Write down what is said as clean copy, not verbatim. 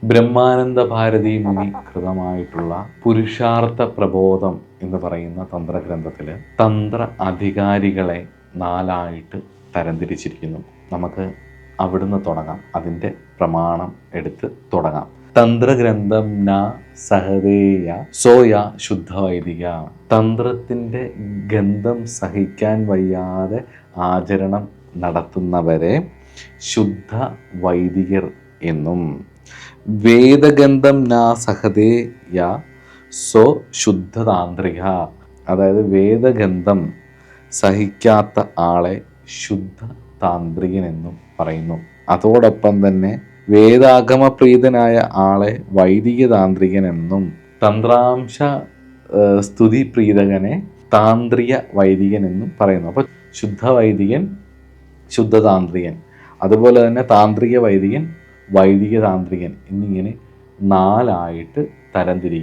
ബ്രഹ്മാനന്ദ ഭാരതി മുനി കൃതമായിട്ടുള്ള പുരുഷാർത്ഥ പ്രബോധം എന്ന് പറയുന്ന തന്ത്രഗ്രന്ഥത്തിൽ തന്ത്ര അധികാരികളെ 4ആയിട്ട് തരംതിരിച്ചിരിക്കുന്നു. നമുക്ക് അവിടുന്ന് തുടങ്ങാം, അതിൻ്റെ പ്രമാണം എടുത്ത് തുടങ്ങാം. തന്ത്രഗ്രന്ഥം ന സഹതേയ സോയ ശുദ്ധവൈദിക. തന്ത്രത്തിൻ്റെ ഗന്ധം സഹിക്കാൻ വയ്യാതെ ആചരണം നടത്തുന്നവരെ ശുദ്ധ വൈദികർ എന്നും, വേദഗന്ധം ന സഹതേയ സോ ശുദ്ധതാന്ത്രിക. അതായത് വേദഗന്ധം സഹിക്കാത്ത ആളെ ശുദ്ധ താന്ത്രികൻ എന്നും പറയുന്നു. അതോടൊപ്പം തന്നെ വേദാഗമപ്രീതനായ ആളെ വൈദിക താന്ത്രികൻ എന്നും, തന്ത്രാംശ സ്തുതി പ്രീതകനെ താന്ത്രിക വൈദികൻ എന്നും പറയുന്നു. അപ്പോൾ ശുദ്ധ വൈദികൻ, ശുദ്ധ താന്ത്രികൻ, അതുപോലെ തന്നെ താന്ത്രിക വൈദികൻ, വൈദിക താന്ത്രികൻ എന്നിങ്ങനെ 4ആയിട്ട് തരംതിരിക്കും.